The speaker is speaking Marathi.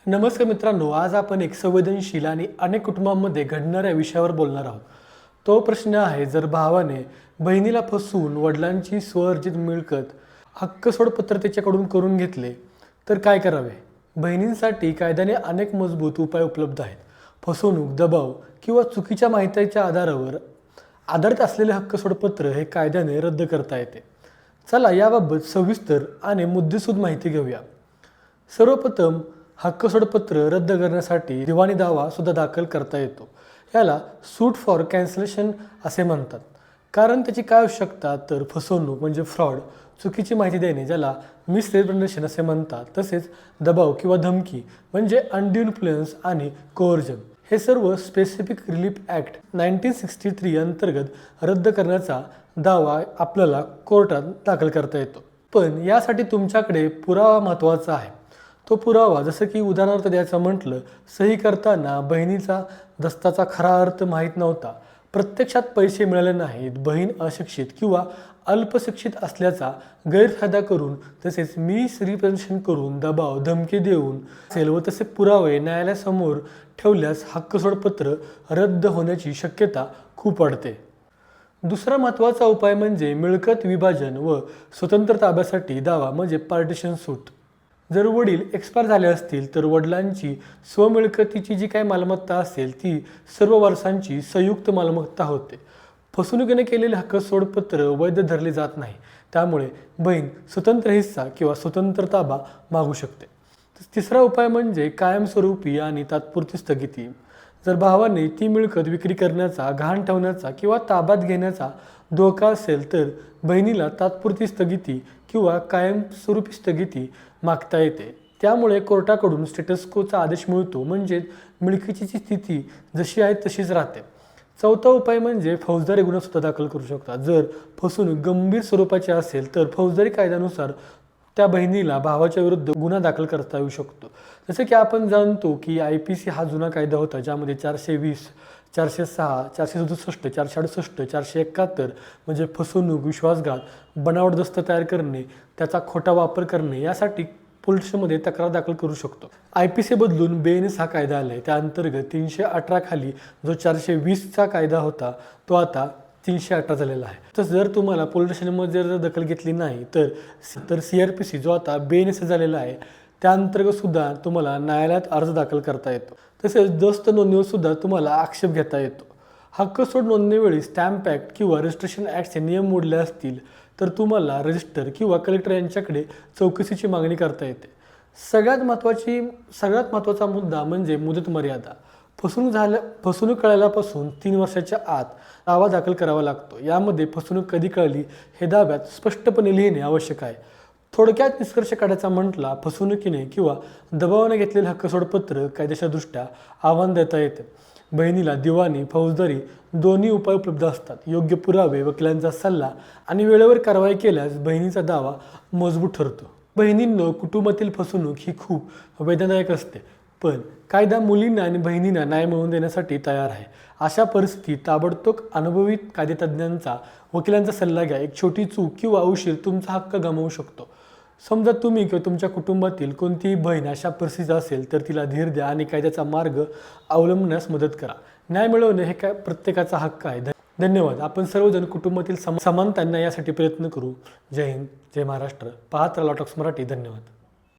नमस्कार मित्रांनो, आज आपण एक संवेदनशील आणि अनेक कुटुंबांमध्ये घडणाऱ्या विषयावर बोलणार आहोत. तो प्रश्न आहे, जर भावाने बहिणीला फसवून वडिलांची स्वअर्जित मिळकत हक्क सोडपत्र त्याच्याकडून करून घेतले तर काय करावे. बहिणींसाठी कायद्याने अनेक मजबूत उपाय उपलब्ध आहेत. फसवणूक, दबाव किंवा चुकीच्या माहितीच्या आधारावर आधारित असलेले हक्क सोडपत्र हे कायद्याने रद्द करता येते. चला याबाबत सविस्तर आणि मुद्देसूद माहिती घेऊया. सर्वप्रथम हक्क सोडपत्र रद्द करण्यासाठी दिवाणी दावा सुद्धा दाखल करता येतो. याला सूट फॉर कॅन्सलेशन असे म्हणतात. कारण त्याची काय आवश्यकता, तर फसवणूक म्हणजे फ्रॉड, चुकीची माहिती देणे ज्याला मिसरिप्रेझेंटेशन असे म्हणतात, तसेच दबाव किंवा धमकी म्हणजे अनड्यू इन्फ्लुएन्स आणि कोअर्जन. हे सर्व स्पेसिफिक रिलीफ ॲक्ट 1963 अंतर्गत रद्द करण्याचा दावा आपल्याला कोर्टात दाखल करता येतो. पण यासाठी तुमच्याकडे पुरावा महत्त्वाचा आहे. तो पुरावा, जसं की उदाहरणार्थ द्यायचं म्हटलं, सही करताना बहिणीचा दस्ताचा खरा अर्थ माहीत नव्हता, प्रत्यक्षात पैसे मिळाले नाहीत, बहीण अशिक्षित किंवा अल्पशिक्षित असल्याचा गैरफायदा करून, तसेच मिसरिप्रेझेंटेशन करून, दबाव धमकी देऊन असेल व तसे पुरावे न्यायालयासमोर ठेवल्यास हक्क सोडपत्र रद्द होण्याची शक्यता खूप वाढते. दुसरा महत्त्वाचा उपाय म्हणजे मिळकत विभाजन व स्वतंत्र ताब्यासाठी दावा म्हणजे पार्टिशन सूट. जर वडील एक्सपायर झाले असतील तर वडिलांची स्वमिळकतीची जी काही मालमत्ता असेल ती सर्व वारसांची संयुक्त मालमत्ता होते. फसवणुकीने केलेले हक्क सोडपत्र वैध धरले जात नाही, त्यामुळे बहीण स्वतंत्र हिस्सा किंवा स्वतंत्र ताबा मागू शकते. तिसरा उपाय म्हणजे कायमस्वरूपी आणि तात्पुरती स्थगिती. जर भावाने ती मिळकत विक्री करण्याचा, गहाण ठेवण्याचा किंवा ताब्यात घेण्याचा धोका असेल तर बहिणीला तात्पुरती स्थगिती किंवा कायमस्वरूपी स्थगिती मागता येते. त्यामुळे कोर्टाकडून स्टेटस कोचा आदेश मिळतो, म्हणजे मिळकतीची स्थिती जशी आहे तशीच राहते. चौथा उपाय म्हणजे फौजदारी गुन्हा सुद्धा दाखल करू शकतात. जर फसवणूक गंभीर स्वरूपाची असेल तर फौजदारी कायद्यानुसार त्या बहिणीला भावाच्या विरुद्ध गुन्हा दाखल करता येऊ शकतो. जसे की आपण जाणतो की IPC हा जुना कायदा होता, ज्यामध्ये 420, 406, 467, 468, 471 म्हणजे फसवणूक, विश्वासघात, बनावट दस्त तयार करणे, त्याचा खोटा वापर करणे यासाठी पोलिसमध्ये तक्रार दाखल करू शकतो. IPC बदलून BNS हा कायदा आला आहे. त्या अंतर्गत 318 खाली जो 420चा कायदा होता तो आता 318 झालेला आहे. तर जर तुम्हाला पोलीस स्टेशनमध्ये जर दखल घेतली नाही तर CRPC जो आता BNS झालेला आहे त्या अंतर्गत सुद्धा तुम्हाला न्यायालयात अर्ज दाखल करता येतो. तसेच दस्त नोंदणीवर सुद्धा तुम्हाला आक्षेप घेता येतो. हक्क सोड नोंदणीवेळी स्टॅम्प ॲक्ट किंवा रजिस्ट्रेशन ॲक्टचे नियम मोडले असतील तर तुम्हाला रजिस्टर किंवा कलेक्टर यांच्याकडे चौकशीची मागणी करता येते. सगळ्यात महत्त्वाचा मुद्दा म्हणजे मुदत मर्यादा. फसवणूक कळल्यापासून 3 वर्षाच्या आत दावा दाखल करावा लागतो. यामध्ये फसवणूक कधी कळली हे दाव्यात स्पष्टपणे लिहिणे आवश्यक आहे. थोडक्यात निष्कर्ष काढायचा म्हटला, फसवणुकीने किंवा दबावाने घेतलेले हक्क सोडपत्र कायदेशीरदृष्ट्या आव्हान देता येते. बहिणीला दिवाणी, फौजदारी दोन्ही उपाय उपलब्ध असतात. योग्य पुरावे, वकिलांचा सल्ला आणि वेळेवर कारवाई केल्यास बहिणीचा दावा मजबूत ठरतो. बहिणींनो, कुटुंबातील फसवणूक ही खूप वेदनादायक असते, पण कायदा मुलींना आणि बहिणींना न्याय मिळवून देण्यासाठी तयार आहे. अशा परिस्थितीत ताबडतोब अनुभवी कायदेतज्ञांचा, वकिलांचा सल्ला घ्या. एक छोटी चूक किंवा उशीर तुमचा हक्क गमावू शकतो. समजा तुम्ही किंवा तुमच्या कुटुंबातील कोणतीही बहीण अशा परिस्थितीत असेल तर तिला धीर द्या आणि कायद्याचा मार्ग अवलंबण्यास मदत करा. न्याय मिळवणे हे काय प्रत्येकाचा हक्क आहे. धन्यवाद. आपण सर्वजण कुटुंबातील समानता यासाठी प्रयत्न करू. जय हिंद, जय महाराष्ट्र. पाहत राहा लॉटॉक्स मराठी. धन्यवाद.